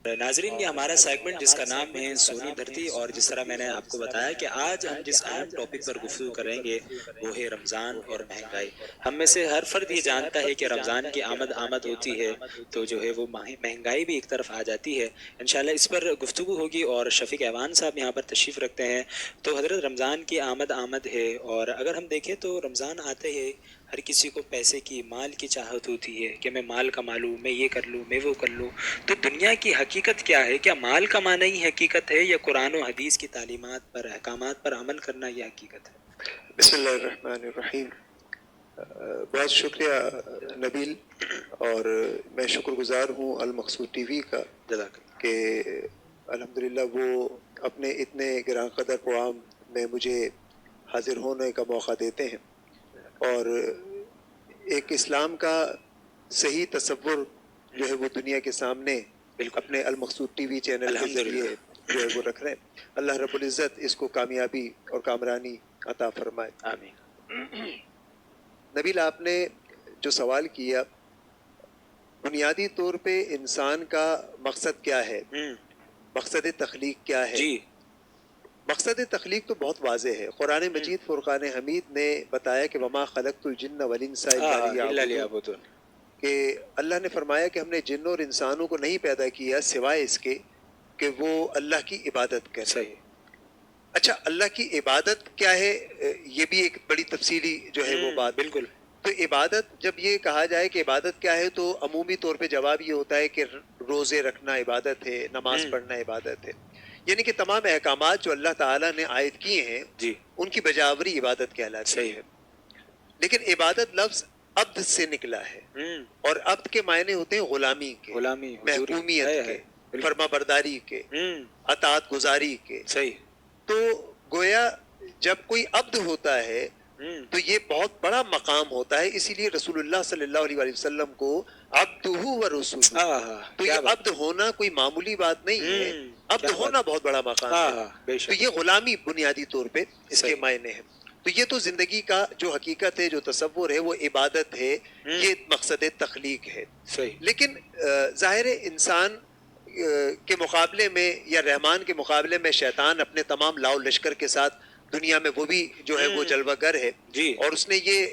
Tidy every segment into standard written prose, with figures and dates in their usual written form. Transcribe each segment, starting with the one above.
ناظرین، یہ ہمارا سیگمنٹ جس کا نام ہے سونی دھرتی، اور جس طرح میں نے آپ کو بتایا کہ آج ہم جس اہم ٹاپک پر گفتگو کریں گے وہ ہے رمضان اور مہنگائی۔ ہم میں سے ہر فرد یہ جانتا ہے کہ رمضان کی آمد ہوتی ہے تو جو ہے وہ مہنگائی بھی ایک طرف آ جاتی ہے۔ انشاءاللہ اس پر گفتگو ہوگی، اور شفیق ایوان صاحب یہاں پر تشریف رکھتے ہیں۔ تو حضرت، رمضان کی آمد ہے، اور اگر ہم دیکھیں تو رمضان آتے ہی ہر کسی کو پیسے کی، مال کی چاہت ہوتی ہے کہ میں مال کما لوں، میں یہ کر لوں، میں وہ کر لوں۔ تو دنیا کی حقیقت کیا ہے؟ کیا مال کمانا ہی حقیقت ہے، یا قرآن و حدیث کی تعلیمات پر، احکامات پر عمل کرنا یہ حقیقت ہے؟ بسم اللہ الرحمن الرحیم۔ بہت شکریہ نبیل، اور میں شکر گزار ہوں المقصود ٹی وی کا کہ الحمدللہ وہ اپنے اتنے گراں قدر پروگرام میں مجھے حاضر ہونے کا موقع دیتے ہیں، اور ایک اسلام کا صحیح تصور جو ہے وہ دنیا کے سامنے اپنے المقصود ٹی وی چینل کے ذریعے جو ہے وہ رکھ رہے ہیں۔ اللہ رب العزت اس کو کامیابی اور کامرانی عطا فرمائے، آمین۔ نبیل، آپ نے جو سوال کیا، بنیادی طور پہ انسان کا مقصد کیا ہے، مقصد تخلیق کیا ہے؟ جی، مقصد تخلیق تو بہت واضح ہے۔ قرآن مجید فرقان حمید نے بتایا کہ وما خلقت الجن والانس الا لیعبدون، کہ اللہ نے فرمایا کہ ہم نے جنوں اور انسانوں کو نہیں پیدا کیا سوائے اس کے کہ وہ اللہ کی عبادت کریں۔ صحیح۔ اچھا، اللہ کی عبادت کیا ہے؟ یہ بھی ایک بڑی تفصیلی جو ہے وہ بات۔ بالکل۔ تو عبادت جب یہ کہا جائے کہ عبادت کیا ہے، تو عمومی طور پہ جواب یہ ہوتا ہے کہ روزے رکھنا عبادت ہے، نماز پڑھنا عبادت ہے، یعنی کہ تمام احکامات جو اللہ تعالیٰ نے عائد کیے ہیں جی، ان کی بجاوری عبادت کہلاتی ہے۔ لیکن عبادت لفظ عبد سے نکلا ہے، اور عبد کے معنی ہوتے ہیں غلامی کے، غلامی، محکومیت کے، فرما برداری کے، اطاعت گزاری کے۔ صحیح۔ تو گویا جب کوئی عبد ہوتا ہے تو یہ بہت بڑا مقام ہوتا ہے، اسی لیے رسول اللہ صلی اللہ علیہ وآلہ وسلم کو عبدہ و رسولہ، تو یہ عبد ہونا کوئی معمولی بات نہیں ہے، عبد ہونا بہت بڑا مقام ہے۔ تو یہ غلامی بنیادی طور پہ اس کے معنی ہے۔ تو یہ تو زندگی کا جو حقیقت ہے، جو تصور ہے، وہ عبادت ہے، یہ مقصد تخلیق ہے۔ لیکن ظاہر ہے انسان کے مقابلے میں یا رحمان کے مقابلے میں شیطان اپنے تمام لاؤ لشکر کے ساتھ دنیا میں وہ بھی جو ہے وہ جلوہ گر ہے، اور اس نے یہ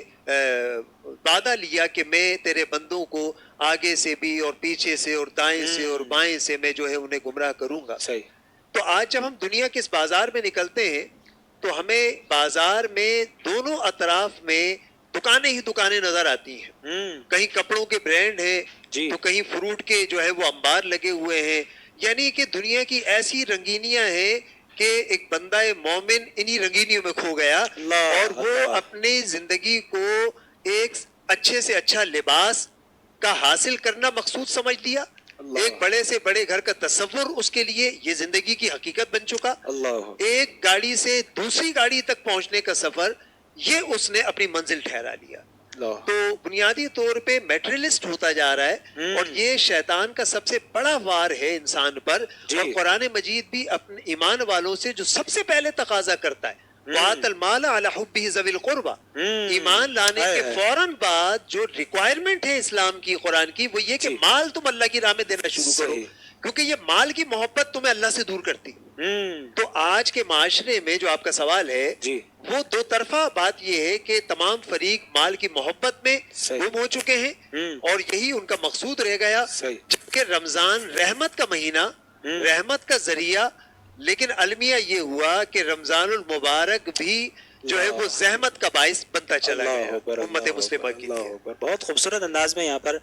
وعدہ لیا کہ میں تیرے بندوں کو آگے سے بھی اور پیچھے سے اور دائیں سے اور بائیں سے میں جو ہے انہیں گمراہ کروں گا۔ تو آج جب ہم دنیا کے اس بازار میں نکلتے ہیں تو ہمیں بازار میں دونوں اطراف میں دکانیں ہی دکانیں نظر آتی ہیں، کہیں کپڑوں کے برانڈ ہیں تو کہیں فروٹ کے جو ہے وہ انبار لگے ہوئے ہیں، یعنی کہ دنیا کی ایسی رنگینیاں ہیں کہ ایک بندہ مومن انہی رنگینیوں میں کھو گیا، اور وہ اپنی زندگی کو ایک اچھے سے اچھا لباس کا حاصل کرنا مقصود سمجھ لیا، ایک بڑے سے بڑے گھر کا تصور اس کے لیے یہ زندگی کی حقیقت بن چکا، ایک گاڑی سے دوسری گاڑی تک پہنچنے کا سفر یہ اس نے اپنی منزل ٹھہرا لیا۔ تو بنیادی طور پہ میٹریلسٹ ہوتا جا رہا ہے، اور یہ شیطان کا سب سے بڑا وار ہے انسان پر، اور قرآن مجید بھی اپنے ایمان والوں سے جو سب سے پہلے تقاضا کرتا ہے وَآتَ الْمَالَ عَلَى حُبِّهِ ذَوِي الْقُرْبَى، ایمان لانے کے فوراً بعد جو ریکوائرمنٹ ہے اسلام کی، قرآن کی، وہ یہ کہ مال تم اللہ کی راہ میں دینا شروع کرو، کیونکہ یہ مال کی محبت تمہیں اللہ سے دور کرتی۔ تو آج کے معاشرے میں جو آپ کا سوال ہے وہ دو طرفہ بات یہ ہے کہ تمام فریق مال کی محبت میں گم ہو چکے ہیں، اور یہی ان کا مقصود رہ گیا، جبکہ رمضان رحمت کا مہینہ، رحمت کا ذریعہ، لیکن المیہ یہ ہوا کہ رمضان المبارک بھی جو ہے وہ زحمت کا باعث بنتا چلا گیا امت مسلمہ کے لیے۔ بہت خوبصورت انداز میں یہاں پر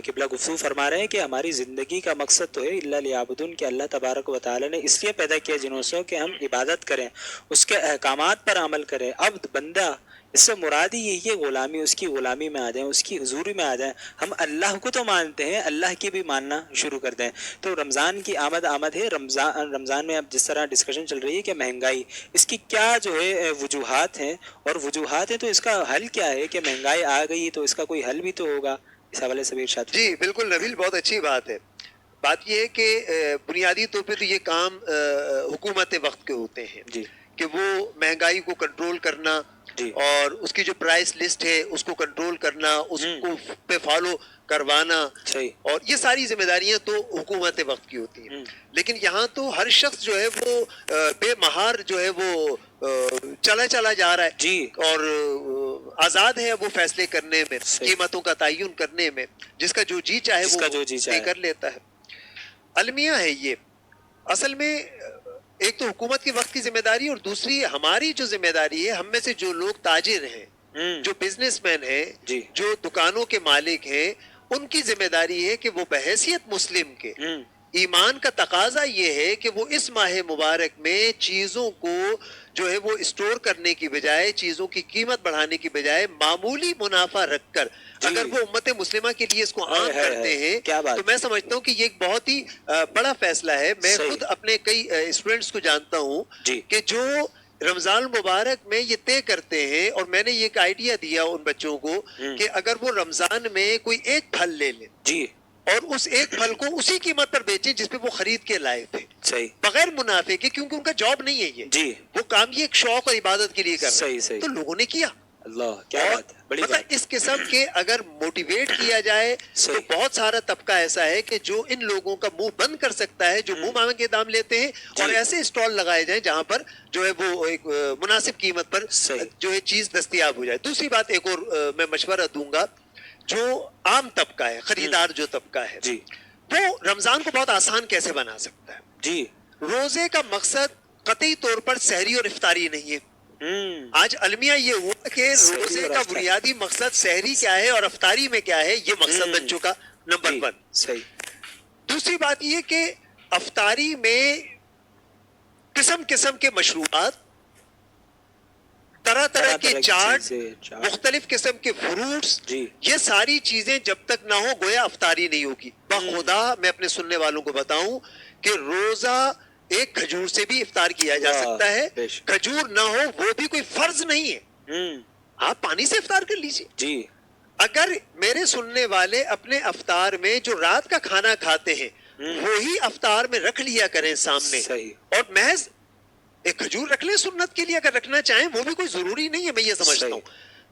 قبلہ گفتگو فرما رہے ہیں کہ ہماری زندگی کا مقصد تو ہے الا لیعبدون، کہ اللہ تبارک و تعالی نے اس لیے پیدا کیا جنہوں سے کہ ہم عبادت کریں، اس کے احکامات پر عمل کریں۔ عبد، بندہ، اس سے مراد ہی یہی ہے غلامی، اس کی غلامی میں آ جائیں، اس کی حضوری میں آ جائیں۔ ہم اللہ کو تو مانتے ہیں، اللہ کی بھی ماننا شروع کر دیں۔ تو رمضان کی آمد ہے، رمضان میں اب جس طرح ڈسکشن چل رہی ہے کہ مہنگائی، اس کی کیا جو ہے وجوہات ہیں، اور وجوہات ہیں تو اس کا حل کیا ہے؟ کہ مہنگائی آ گئی تو اس کا کوئی حل بھی تو ہوگا، اس حوالے سے بھی ارشاد۔ جی بالکل نبیل، بہت اچھی بات ہے۔ بات یہ ہے کہ بنیادی طور پہ تو یہ کام حکومت وقت کے ہوتے ہیں کہ وہ مہنگائی کو کنٹرول کرنا اور اس کی جو پرائس لسٹ ہے اس کو کنٹرول کرنا، اس کو پہ فالو کروانا، اور یہ ساری ذمہ داریاں تو حکومت وقت کی ہوتی ہیں. لیکن یہاں تو ہر شخص جو ہے وہ بے مہار جو ہے وہ چلا جا رہا ہے اور آزاد ہے وہ فیصلے کرنے میں، قیمتوں کا تعین کرنے میں، جس کا جو جی چاہے وہ کر لیتا ہے. المیہ ہے یہ اصل میں. ایک تو حکومت کے وقت کی ذمہ داری، اور دوسری ہماری جو ذمہ داری ہے، ہم میں سے جو لوگ تاجر ہیں، جو بزنس مین ہیں، جو دکانوں کے مالک ہیں، ان کی ذمہ داری ہے کہ وہ بحیثیت مسلم کے ایمان کا تقاضا یہ ہے کہ وہ اس ماہ مبارک میں چیزوں کو جو ہے وہ اسٹور کرنے کی بجائے، چیزوں کی قیمت بڑھانے کی بجائے معمولی منافع رکھ کر اگر وہ امت مسلمہ کے لیے اس کو عام کرتے ہیں تو میں سمجھتا ہوں کہ یہ ایک بہت ہی بڑا فیصلہ ہے. میں خود اپنے کئی اسٹوڈنٹس کو جانتا ہوں کہ جو رمضان مبارک میں یہ طے کرتے ہیں، اور میں نے یہ ایک آئیڈیا دیا ان بچوں کو کہ اگر وہ رمضان میں کوئی ایک پھل لے لیں اور اس ایک پھل کو اسی قیمت پر بیچیں جس پہ وہ خرید کے لائے تھے، بغیر منافع کے، کیونکہ ان کا جاب نہیں ہے یہ، وہ کام یہ ایک شوق اور عبادت کے لیے کر رہے ہیں، تو لوگوں نے کیا. اللہ کیا بات ہے. مطلب اس قسم کے اگر موٹیویٹ کیا جائے تو بہت سارا طبقہ ایسا ہے کہ جو ان لوگوں کا منہ بند کر سکتا ہے، جو منہ مانگ کے دام لیتے ہیں، اور ایسے اسٹال لگائے جائیں جہاں پر جو ہے وہ ایک مناسب قیمت پر جو ہے چیز دستیاب ہو جائے. دوسری بات ایک اور میں مشورہ دوں گا، جو عام طبقہ ہے، خریدار جو طبقہ ہے، وہ رمضان کو بہت آسان کیسے بنا سکتا ہے. روزے کا مقصد قطعی طور پر سحری اور افطاری نہیں ہے. آج المیہ یہ ہوا کہ روزے کا بنیادی مقصد سحری کیا ہے اور افطاری میں کیا ہے، یہ مقصد بن چکا. نمبر 1. دوسری بات یہ کہ افطاری میں قسم قسم کے مشروبات، طرح طرح کے چاٹ، مختلف قسم کے فروٹس، یہ ساری چیزیں جب تک نہ ہو گویا افطاری نہیں ہوگی. بخدا میں اپنے سننے والوں کو بتاؤں کہ روزہ ایک کھجور سے بھی افطار کیا جا سکتا ہے. کھجور نہ ہو وہ بھی کوئی فرض نہیں ہے، آپ پانی سے افطار کر لیجیے. اگر میرے سننے والے اپنے افطار میں جو رات کا کھانا کھاتے ہیں وہی افطار میں رکھ لیا کریں سامنے، اور محض ایک کھجور رکھ لیں سنت کے لیے، اگر رکھنا چاہیں، وہ بھی کوئی ضروری نہیں ہے. میں یہ سمجھتا ہوں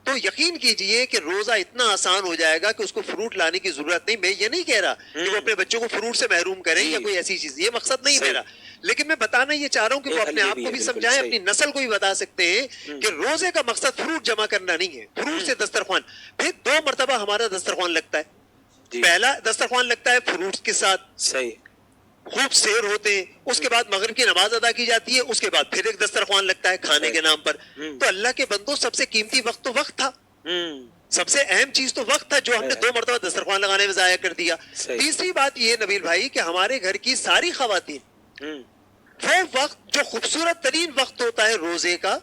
تو یقین کیجئے کہ روزہ اتنا آسان ہو جائے گا کہ اس کو فروٹ لانے کی ضرورت نہیں. میں یہ نہیں کہہ رہا کہ وہ اپنے بچوں کو فروٹ سے محروم کریں یا کوئی ایسی چیز، یہ مقصد نہیں میرا. لیکن میں بتانا یہ چاہ رہا ہوں کہ وہ اپنے آپ کو بھی سمجھائیں، اپنی نسل کو بھی بتا سکتے ہیں کہ روزے کا مقصد فروٹ جمع کرنا نہیں ہے. فروٹ سے دسترخوان، پھر 2 مرتبہ ہمارا دسترخوان لگتا ہے. پہلا دسترخوان لگتا ہے فروٹس کے ساتھ، خوب سیر ہوتے ہیں، اس کے بعد مغرب کی نماز ادا کی جاتی ہے، اس کے بعد پھر ایک دسترخوان لگتا ہے کھانے کے نام پر. تو اللہ کے بندوں، سب سے قیمتی وقت تو وقت تھا، سب سے اہم چیز تو وقت تھا، جو ہم نے 2 مرتبہ دسترخوان لگانے میں ضائع کر دیا. تیسری بات یہ نبیل بھائی کہ ہمارے گھر کی ساری خواتین وہ وقت جو خوبصورت ترین وقت ہوتا ہے روزے کا،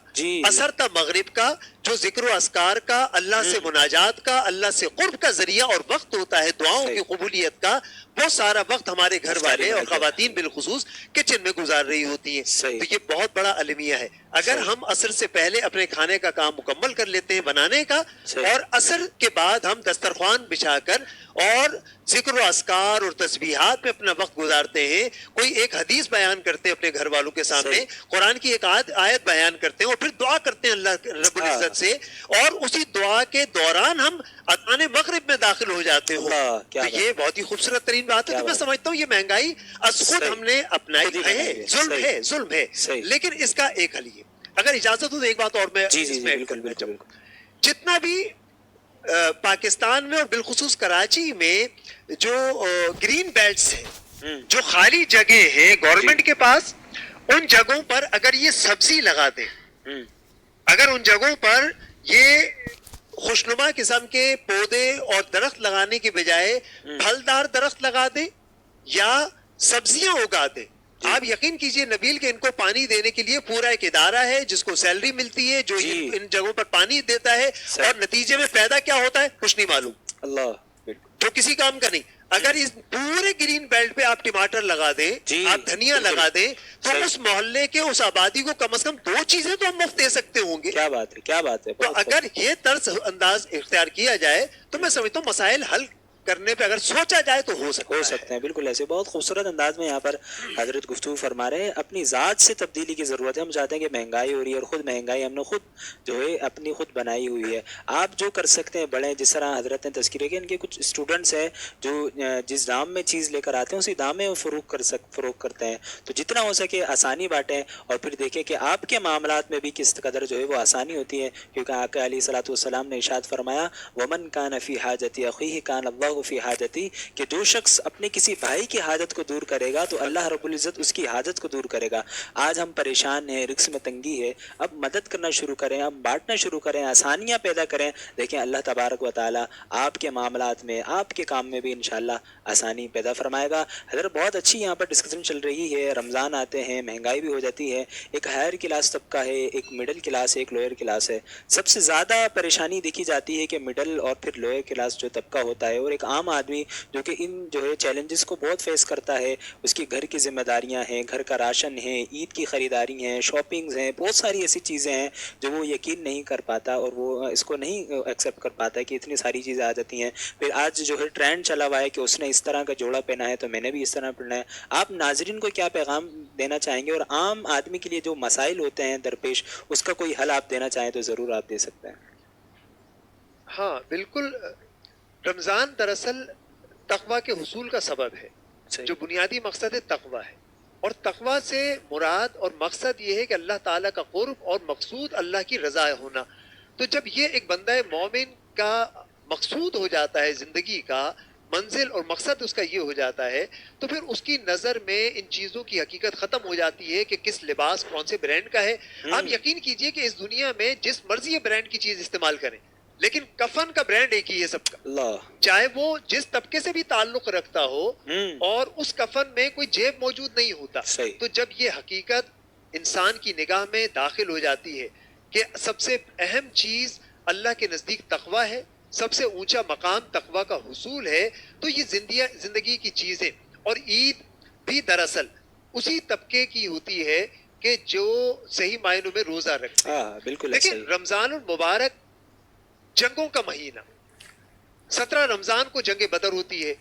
اثر تا مغرب کا، جو ذکر و اذکار کا، اللہ سے مناجات کا، اللہ سے قرب کا ذریعہ اور وقت ہوتا ہے دعاؤں کی قبولیت کا، وہ سارا وقت ہمارے گھر والے اور خواتین بالخصوص کچن میں گزار رہی ہوتی ہیں. تو یہ بہت بڑا المیہ ہے. اگر ہم عصر سے پہلے اپنے کھانے کا کام مکمل کر لیتے ہیں بنانے کا، اور عصر کے بعد ہم دسترخوان بچھا کر اور ذکر و اذکار اور تسبیحات میں اپنا وقت گزارتے ہیں، کوئی ایک حدیث بیان کرتے ہیں اپنے گھر والوں کے سامنے، قرآن کی ایک آیت بیان کرتے ہیں، اور پھر دعا کرتے ہیں اللہ رب العزت سے، اور اسی دعا کے دوران ہم اذان مغرب میں داخل ہو جاتے ہو، تو یہ بہت ہی خوبصورت ترین بات ہے. تو میں سمجھتا ہوں یہ مہنگائی از خود ہم نے اپنائی ہے، ظلم ہے، لیکن اس کا ایک حل ہے. اگر اجازت ہو تو ایک بات اور میں جتنا بھی پاکستان میں اور بالخصوص کراچی میں جو گرین بیلٹس ہیں، جو خالی جگہ ہیں گورنمنٹ کے پاس، ان جگہوں پر اگر یہ سبزی لگا دیں، اگر ان جگہوں پر یہ خوشنما قسم کے پودے اور درخت لگانے کے بجائے پھلدار درخت لگا دیں یا سبزیاں اگا دیں، آپ یقین کیجئے نبیل کہ ان کو پانی دینے کے لیے پورا ایک ادارہ ہے جس کو سیلری ملتی ہے، جو ان جگہوں پر پانی دیتا ہے، اور نتیجے میں پیدا کیا ہوتا ہے کچھ نہیں معلوم، اللہ جو کسی کام کا نہیں. اگر اس پورے گرین بیلٹ پہ آپ ٹماٹر لگا دیں، آپ دھنیا لگا دیں، تو اس محلے کے اس آبادی کو کم از کم 2 چیزیں تو ہم مفت دے سکتے ہوں گے. کیا بات ہے، کیا بات ہے. تو اگر یہ طرز انداز اختیار کیا جائے تو میں سمجھتا ہوں مسائل حل کرنے پہ اگر سوچا جائے تو ہو سکتے ہیں. بالکل ایسے بہت خوبصورت انداز میں یہاں پر حضرت گفتگو فرما رہے ہیں. اپنی ذات سے تبدیلی کی ضرورت ہے. ہم چاہتے ہیں کہ مہنگائی ہو رہی ہے اور خود مہنگائی ہم نے خود جو ہے اپنی خود بنائی ہوئی ہے. آپ جو کر سکتے ہیں بڑھیں. جس طرح حضرت نے تذکرہ کیا ان کے کچھ اسٹوڈنٹس ہیں جو جس دام میں چیز لے کر آتے ہیں اسی دام میں وہ فروغ کرتے ہیں. تو جتنا ہو سکے آسانی بانٹیں اور پھر دیکھیں کہ آپ کے معاملات میں بھی کس قدر جو ہے وہ آسانی ہوتی ہے. کیونکہ آقا علیہ الصلوۃ والسلام نے ارشاد فرمایا ومن کان فی حاجت اخیہ کان اللہ فی حاجتی، کہ جو شخص اپنے کسی بھائی کی حاجت کو دور کرے گا تو اللہ رب العزت اس کی حاجت کو دور کرے گا. آج ہم پریشان ہیں، رزق میں تنگی ہے، اب مدد کرنا شروع کریں، اب بانٹنا شروع کریں، آسانیاں پیدا کریں. دیکھیں اللہ تبارک و تعالی آپ کے معاملات میں آپ کے کام میں بھی انشاءاللہ آسانی پیدا فرمائے گا. حضرت بہت اچھی یہاں پر ڈسکشن چل رہی ہے. رمضان آتے ہیں، مہنگائی بھی ہو جاتی ہے. ایک ہائر کلاس طبقہ ہے، ایک مڈل کلاس ہے، ایک لوئر کلاس ہے. سب سے زیادہ پریشانی دیکھی جاتی ہے کہ مڈل اور پھر لوئر کلاس جو طبقہ ہوتا ہے، اور ایک عام آدمی جو کہ ان جو ہے چیلنجز کو بہت فیس کرتا ہے. اس کی گھر کی ذمہ داریاں ہیں، گھر کا راشن ہے، عید کی خریداری ہیں، شاپنگز ہیں، بہت ساری ایسی چیزیں ہیں جو وہ یقین نہیں کر پاتا اور وہ اس کو نہیں ایکسیپٹ کر پاتا ہے کہ اتنی ساری چیزیں آ جاتی ہیں. پھر آج جو ہے ٹرینڈ چلا ہوا ہے کہ اس نے اس طرح کا جوڑا پہنا ہے تو میں نے بھی اس طرح پہنا ہے. آپ ناظرین کو کیا پیغام دینا چاہیں گے اور عام آدمی کے لیے جو مسائل ہوتے ہیں درپیش اس کا کوئی حل آپ دینا چاہیں تو ضرور آپ دے سکتے ہیں. ہاں بالکل. رمضان دراصل تقوی کے حصول کا سبب ہے. جو بنیادی مقصد ہے تقوی ہے، اور تقوی سے مراد اور مقصد یہ ہے کہ اللہ تعالیٰ کا قرب اور مقصود اللہ کی رضا ہونا. تو جب یہ ایک بندہ مومن کا مقصود ہو جاتا ہے، زندگی کا منزل اور مقصد اس کا یہ ہو جاتا ہے، تو پھر اس کی نظر میں ان چیزوں کی حقیقت ختم ہو جاتی ہے کہ کس لباس کون سے برانڈ کا ہے. آپ یقین کیجئے کہ اس دنیا میں جس مرضی برانڈ کی چیز استعمال کریں، لیکن کفن کا برانڈ ایک ہی ہے سب کا. چاہے وہ جس طبقے سے بھی تعلق رکھتا ہو، اور اس کفن میں کوئی جیب موجود نہیں ہوتا. تو جب یہ حقیقت انسان کی نگاہ میں داخل ہو جاتی ہے کہ سب سے اہم چیز اللہ کے نزدیک تقوی ہے، سب سے اونچا مقام تقوی کا حصول ہے، تو یہ زندگی کی چیزیں. اور عید بھی دراصل اسی طبقے کی ہوتی ہے کہ جو صحیح معنوں میں روزہ رکھتے ہیں. بالکل. لیکن رمضان المبارک جنگوں کا مہینہ. 17 رمضان کو جنگ بدر ہوتی ہے،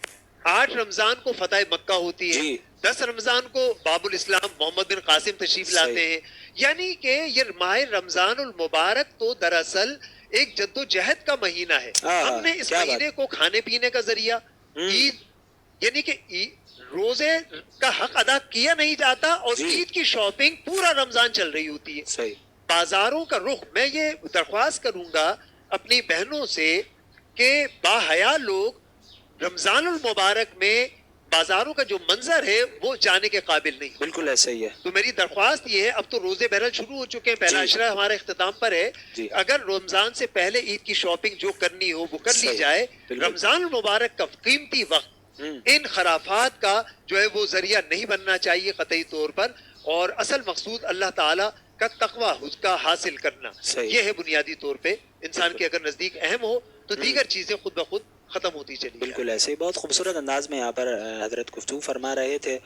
8 رمضان کو فتح مکہ ہوتی ہے، 10 رمضان کو باب الاسلام محمد بن قاسم تشریف لاتے ہیں. یعنی کہ یہ ماہ رمضان المبارک تو دراصل ایک جد و جہد کا مہینہ ہے. ہم نے اس مہینے کو کھانے پینے کا ذریعہ، عید یعنی کہ روزے کا حق ادا کیا نہیں جاتا، اور عید کی شاپنگ پورا رمضان چل رہی ہوتی ہے. بازاروں کا رخ، میں یہ درخواست کروں گا اپنی بہنوں سے کہ باحیا لوگ رمضان المبارک میں بازاروں کا جو منظر ہے وہ جانے کے قابل نہیں. بالکل ایسا ہی ہے. تو میری درخواست یہ ہے، اب تو روزے بہرحال شروع ہو چکے ہیں، پہلا عشرہ ہمارے اختتام پر ہے. اگر رمضان سے پہلے عید کی شاپنگ جو کرنی ہو وہ کر لی جائے. رمضان المبارک کا قیمتی وقت ان خرافات کا جو ہے وہ ذریعہ نہیں بننا چاہیے قطعی طور پر. اور اصل مقصود اللہ تعالیٰ کا تقوی اس کا حاصل کرنا، یہ ہے بنیادی طور پہ. انسان کے اگر نزدیک اہم ہو تو دیگر چیزیں خود بخود ختم ہوتی چلی. بالکل ایسے ہی بہت خوبصورت انداز میں یہاں پر حضرت گفتگو فرما رہے تھے.